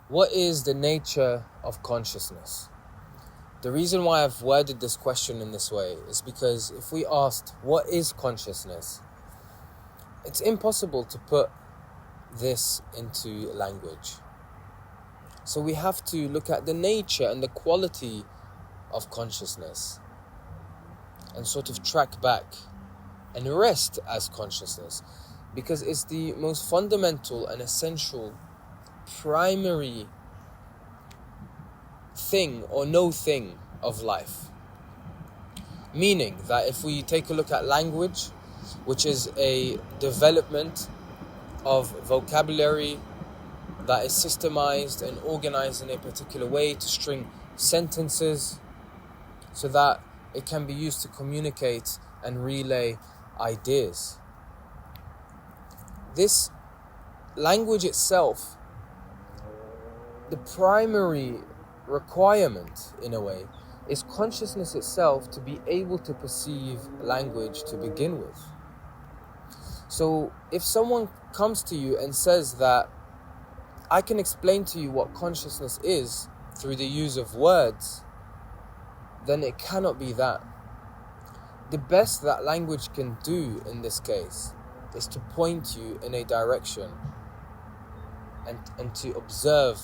What is the nature of consciousness? The reason why I've worded this question in this way is because if we asked, what is consciousness? It's impossible to put this into language. So we have to look at the nature and the quality of consciousness and sort of track back and rest as consciousness, because it's the most fundamental and essential primary thing or no thing of life. Meaning that if we take a look at language, which is a development of vocabulary that is systemized and organized in a particular way to string sentences so that it can be used to communicate and relay ideas. This language itself, the primary requirement, in a way, is consciousness itself to be able to perceive language to begin with. So if someone comes to you and says that I can explain to you what consciousness is through the use of words, then it cannot be that. The best that language can do in this case is to point you in a direction and to observe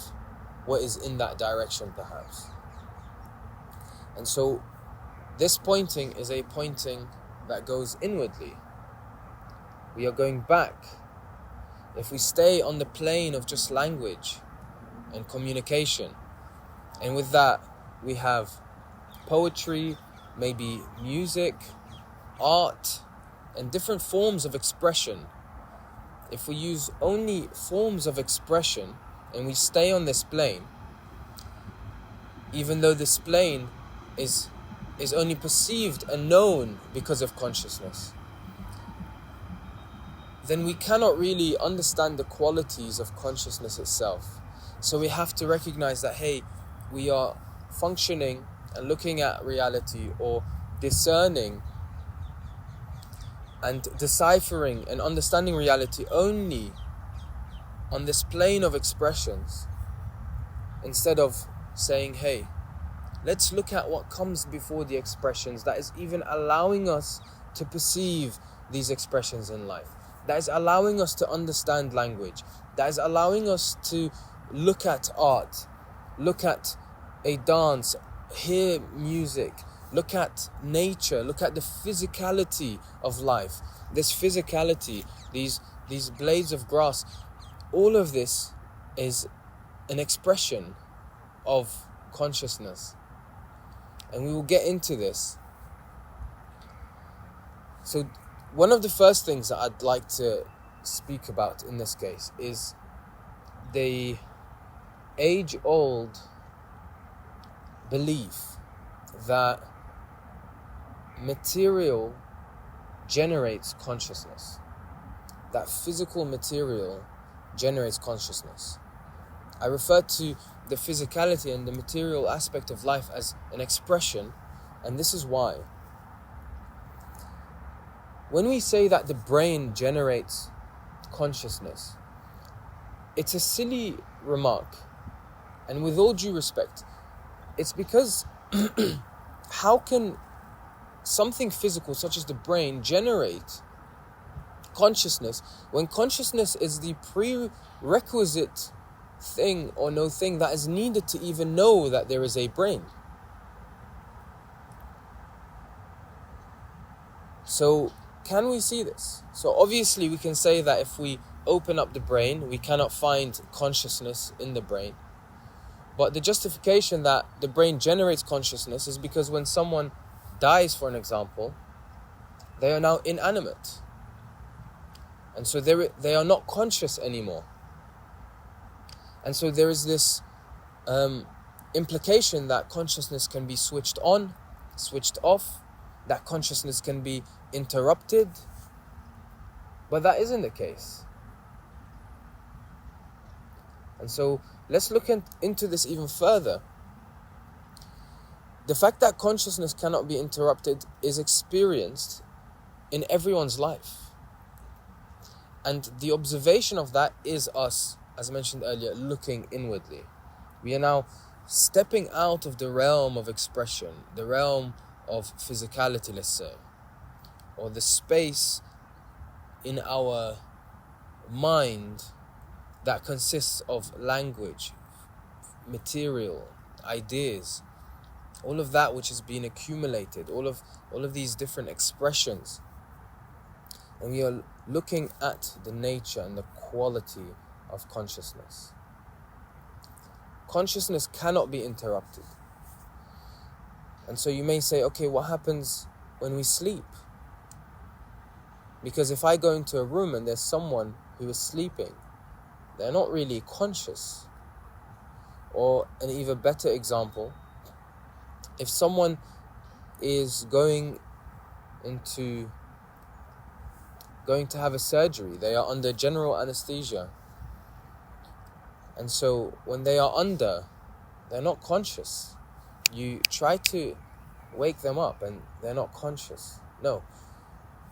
what is in that direction, perhaps. And so this pointing is a pointing that goes inwardly. We are going back. If we stay on the plane of just language and communication, and with that we have poetry, maybe music, art, and different forms of expression. If we use only forms of expression and we stay on this plane, even though this plane is only perceived and known because of consciousness, then we cannot really understand the qualities of consciousness itself. So we have to recognize that, hey, we are functioning and looking at reality, or discerning and deciphering and understanding reality only on this plane of expressions, instead of saying, hey, let's look at what comes before the expressions that is even allowing us to perceive these expressions in life, that is allowing us to understand language, that is allowing us to look at art, look at a dance, hear music, look at nature, look at the physicality of life. This physicality, these blades of grass, all of this is an expression of consciousness. And we will get into this. So one of the first things that I'd like to speak about in this case is the age-old belief that material generates consciousness, that physical material generates consciousness. I refer to the physicality and the material aspect of life as an expression, and this is why. When we say that the brain generates consciousness, it's a silly remark, and with all due respect, it's because how can something physical such as the brain generate consciousness when consciousness is the prerequisite thing or no thing that is needed to even know that there is a brain? So can we see this? So obviously we can say that if we open up the brain, we cannot find consciousness in the brain. But the justification that the brain generates consciousness is because when someone dies, for an example, they are now inanimate. And so they are not conscious anymore. And so there is this implication that consciousness can be switched on, switched off, that consciousness can be interrupted. But that isn't the case. And so let's look into this even further. The fact that consciousness cannot be interrupted is experienced in everyone's life. And the observation of that is us, as mentioned earlier, looking inwardly. We are now stepping out of the realm of expression, the realm of physicality, let's say, or the space in our mind that consists of language, material, ideas, all of that which has been accumulated, all of these different expressions. And we are looking at the nature and the quality of consciousness. Consciousness cannot be interrupted. And so you may say, okay, what happens when we sleep? Because if I go into a room and there's someone who is sleeping, they're not really conscious. Or an even better example, if someone is going to have a surgery, they are under general anesthesia. And so when they are under, they're not conscious. You try to wake them up and they're not conscious. No.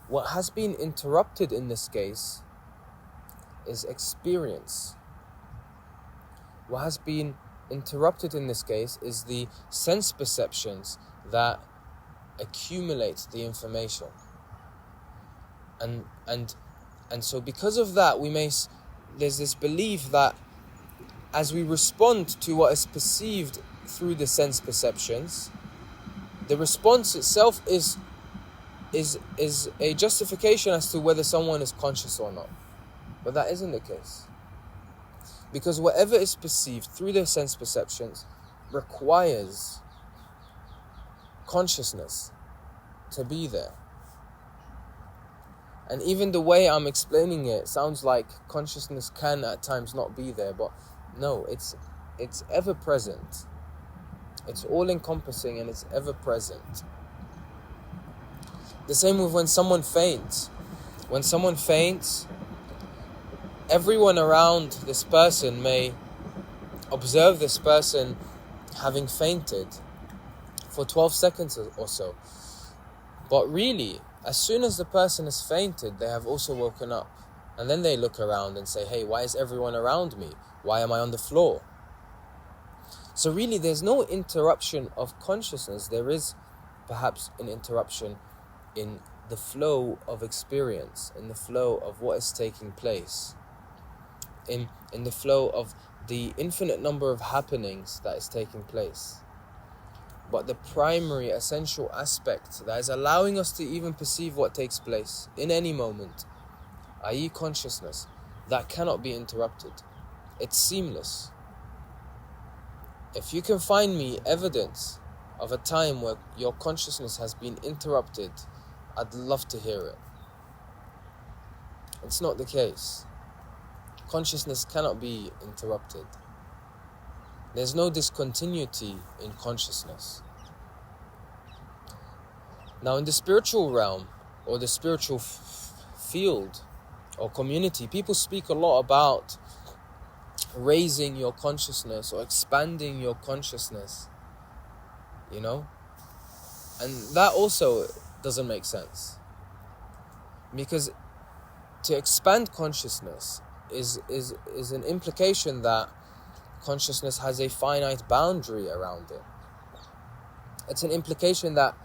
What has been interrupted in this case is experience. What has been interrupted in this case is the sense perceptions that accumulate the information. And so because of that, there's this belief that as we respond to what is perceived through the sense perceptions, the response itself is a justification as to whether someone is conscious or not. But that isn't the case. Because whatever is perceived through the sense perceptions requires consciousness to be there. And even the way I'm explaining it sounds like consciousness can at times not be there, but no, it's ever present. It's all encompassing and it's ever present. The same with when someone faints. When someone faints, everyone around this person may observe this person having fainted for 12 seconds or so. But really, as soon as the person has fainted, they have also woken up. And then they look around and say, hey, why is everyone around me? Why am I on the floor? So really, there's no interruption of consciousness. There is perhaps an interruption in the flow of experience, in the flow of what is taking place, in the flow of the infinite number of happenings that is taking place. But the primary essential aspect that is allowing us to even perceive what takes place in any moment, i.e. consciousness, that cannot be interrupted. It's seamless. If you can find me evidence of a time where your consciousness has been interrupted, I'd love to hear it. It's not the case. Consciousness cannot be interrupted. There's no discontinuity in consciousness. Now, in the spiritual realm, or the spiritual field, or community, people speak a lot about raising your consciousness or expanding your consciousness, and that also doesn't make sense, because to expand consciousness is an implication that consciousness has a finite boundary around it. It's an implication that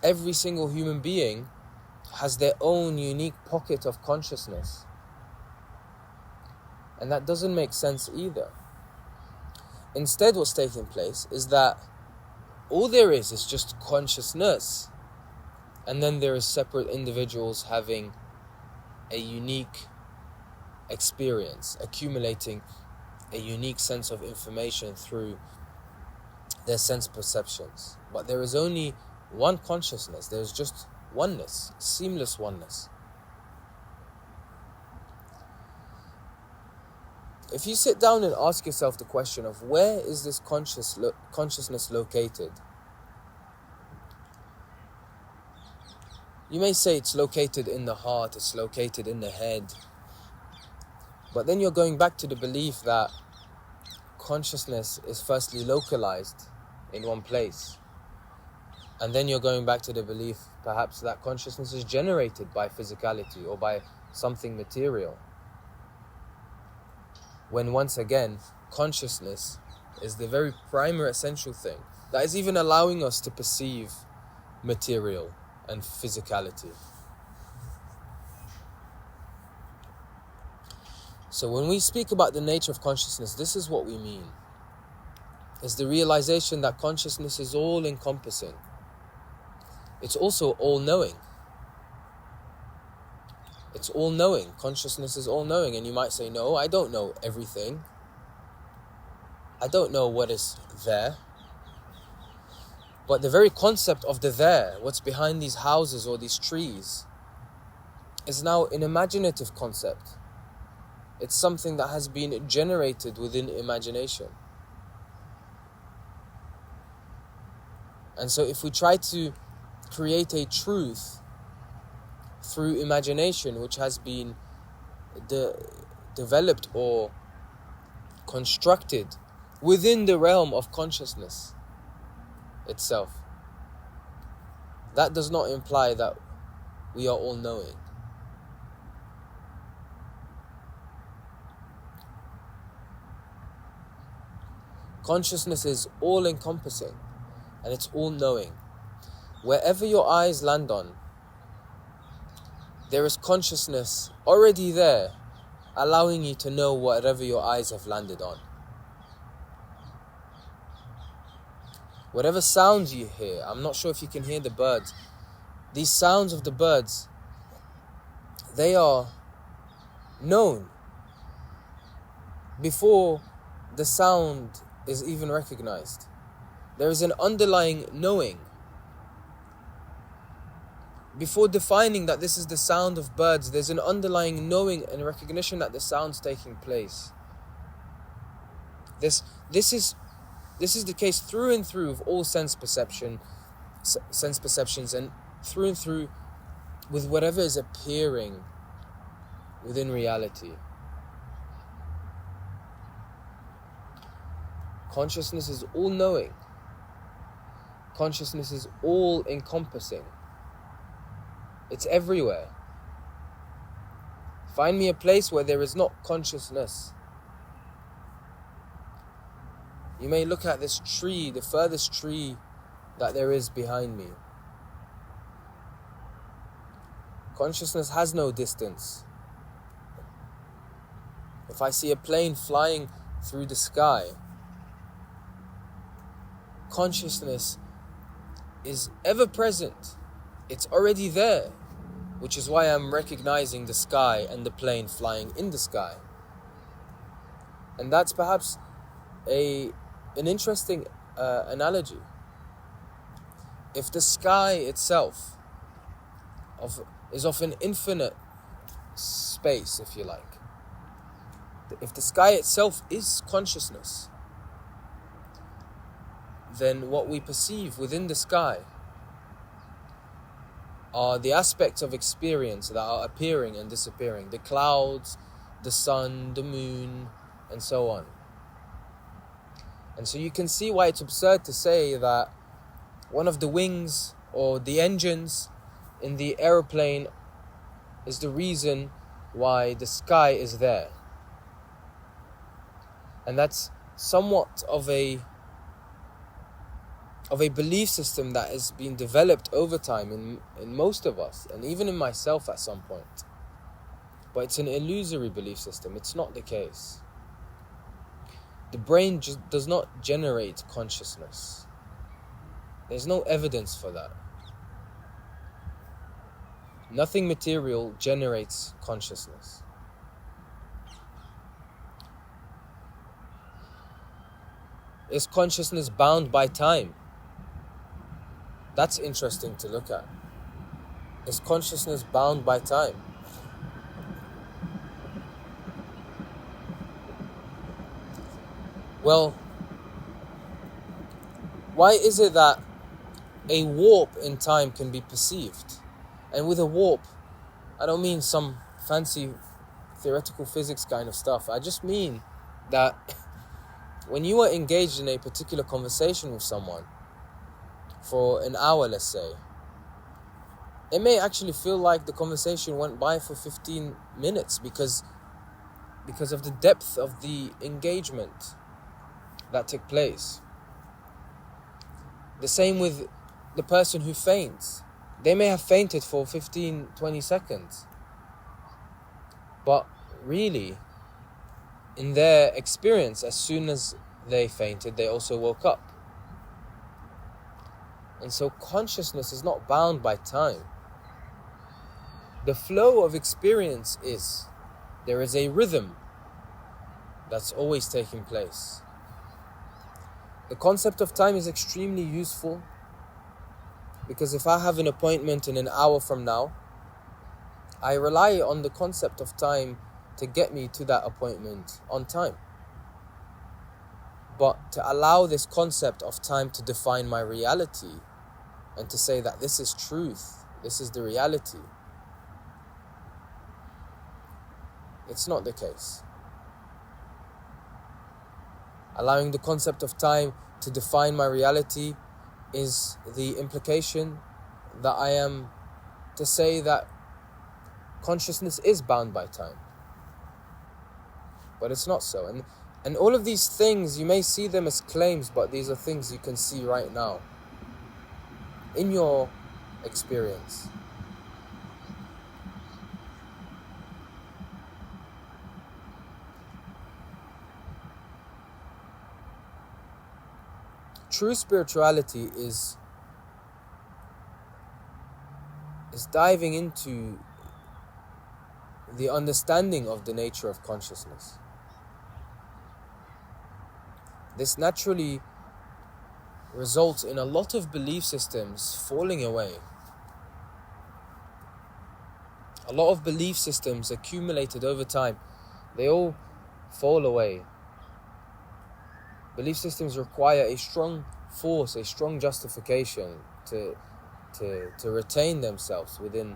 every single human being has their own unique pocket of consciousness. And that doesn't make sense either. Instead, what's taking place is that all there is just consciousness. And then there is separate individuals having a unique experience, accumulating a unique sense of information through their sense perceptions. But there is only one consciousness. There's just oneness, seamless oneness. If you sit down and ask yourself the question of where is this consciousness located, you may say it's located in the heart, it's located in the head. But then you're going back to the belief that consciousness is firstly localized in one place. And then you're going back to the belief perhaps that consciousness is generated by physicality or by something material. When once again, consciousness is the very primary essential thing that is even allowing us to perceive material and physicality. So when we speak about the nature of consciousness, this is what we mean. It's the realization that consciousness is all-encompassing. It's also all-knowing. It's all-knowing. Consciousness is all-knowing. And you might say, no, I don't know everything. I don't know what is there. But the very concept of the there, what's behind these houses or these trees, is now an imaginative concept. It's something that has been generated within imagination. And so if we try to create a truth through imagination, which has been developed or constructed within the realm of consciousness itself, that does not imply that we are all knowing. Consciousness is all-encompassing and it's all-knowing. Wherever your eyes land on, there is consciousness already there, allowing you to know whatever your eyes have landed on. Whatever sounds you hear, I'm not sure if you can hear the birds. These sounds of the birds, they are known before the sound is even recognized. There is an underlying knowing. Before defining that this is the sound of birds, there's an underlying knowing and recognition that the sound's taking place. This is the case through and through of all sense perceptions, and through with whatever is appearing within reality. Consciousness is all-knowing. Consciousness is all-encompassing. It's everywhere. Find me a place where there is not consciousness. You may look at this tree, the furthest tree that there is behind me. Consciousness has no distance. If I see a plane flying through the sky, consciousness is ever present. It's already there, which is why I'm recognizing the sky and the plane flying in the sky. And that's perhaps an interesting analogy. If the sky itself is of an infinite space, if you like, if the sky itself is consciousness, then what we perceive within the sky are the aspects of experience that are appearing and disappearing. The clouds, the sun, the moon, and so on. And so you can see why it's absurd to say that one of the wings or the engines in the aeroplane is the reason why the sky is there. And that's somewhat of a belief system that has been developed over time in most of us, and even in myself at some point. But it's an illusory belief system. It's not the case. The brain just does not generate consciousness. There's no evidence for that. Nothing material generates consciousness. Is consciousness bound by time? That's interesting to look at. Is consciousness bound by time? Well, why is it that a warp in time can be perceived? And with a warp, I don't mean some fancy theoretical physics kind of stuff. I just mean that when you are engaged in a particular conversation with someone for an hour, let's say, it may actually feel like the conversation went by for 15 minutes because of the depth of the engagement that took place. The same with the person who faints. They may have fainted for 15, 20 seconds. But really, in their experience, as soon as they fainted, they also woke up. And so consciousness is not bound by time. The flow of experience is, there is a rhythm that's always taking place. The concept of time is extremely useful because if I have an appointment in an hour from now, I rely on the concept of time to get me to that appointment on time. But to allow this concept of time to define my reality and to say that this is truth, this is the reality, it's not the case. Allowing the concept of time to define my reality is the implication that I am to say that consciousness is bound by time. But it's not so. And all of these things, you may see them as claims, but these are things you can see right now in your experience. True spirituality is diving into the understanding of the nature of consciousness. This naturally results in a lot of belief systems falling away. A lot of belief systems accumulated over time, they all fall away. Belief systems require a strong force, a strong justification to retain themselves within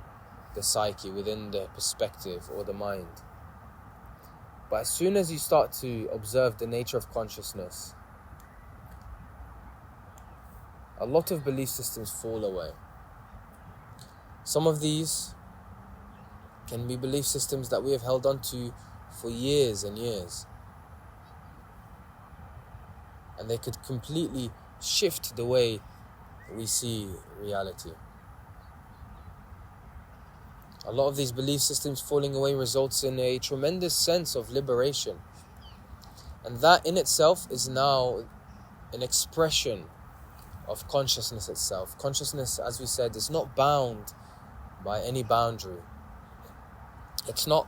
the psyche, within the perspective or the mind. But as soon as you start to observe the nature of consciousness, a lot of belief systems fall away. Some of these can be belief systems that we have held on to for years and years. And they could completely shift the way we see reality. A lot of these belief systems falling away results in a tremendous sense of liberation. And that in itself is now an expression of consciousness itself. Consciousness, as we said, is not bound by any boundary. It's not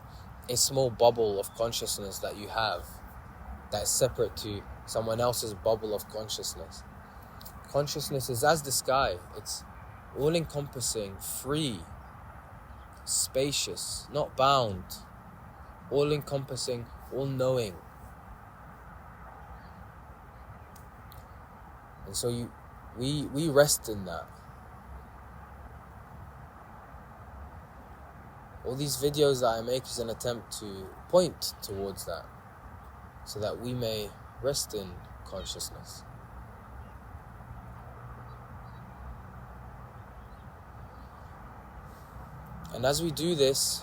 a small bubble of consciousness that you have that is separate to someone else's bubble of consciousness. Consciousness is as the sky. It's all-encompassing, free, spacious, not bound, all-encompassing, all-knowing. And so we rest in that. All these videos that I make is an attempt to point towards that, so that we may rest in consciousness. And as we do this,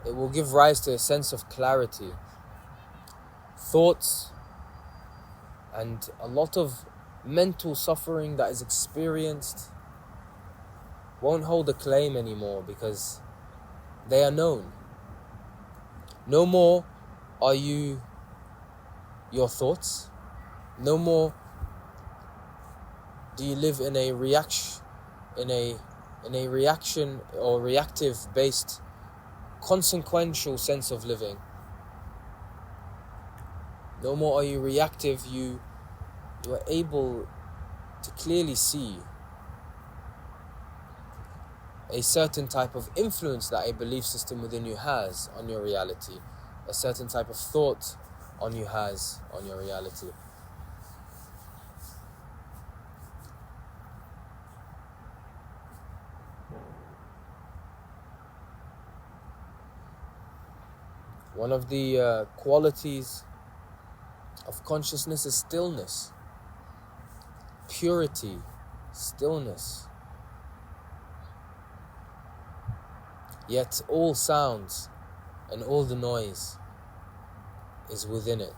it will give rise to a sense of clarity. Thoughts and a lot of mental suffering that is experienced won't hold a claim anymore because they are known. No more are you your thoughts. No more do you live in a reaction or reactive based consequential sense of living. No more are you reactive, you are able to clearly see a certain type of influence that a belief system within you has on your reality, a certain type of thought on you has on your reality. One of the qualities of consciousness is stillness, purity, stillness. Yet all sounds and all the noise is within it.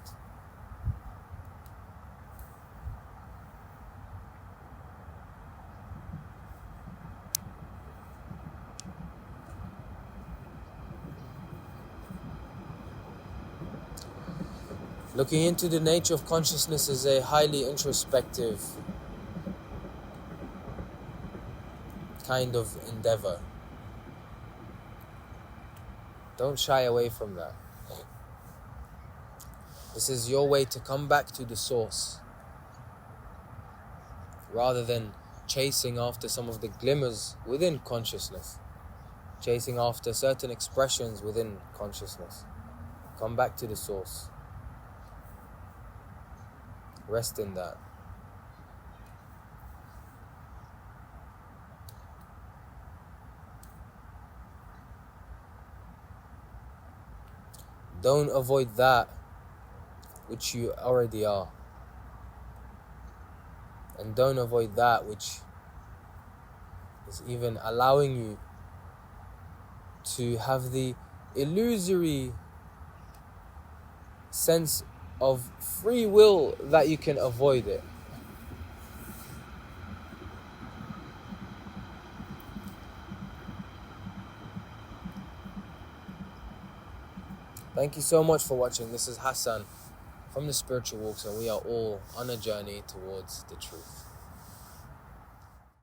Looking into the nature of consciousness is a highly introspective kind of endeavor. Don't shy away from that. This is your way to come back to the source, rather than chasing after some of the glimmers within consciousness, chasing after certain expressions within consciousness. Come back to the source. Rest in that. Don't avoid that which you already are. And don't avoid that which is even allowing you to have the illusory sense of free will that you can avoid it. Thank you so much for watching. This is Hassan from the Spiritual Walks, and we are all on a journey towards the truth.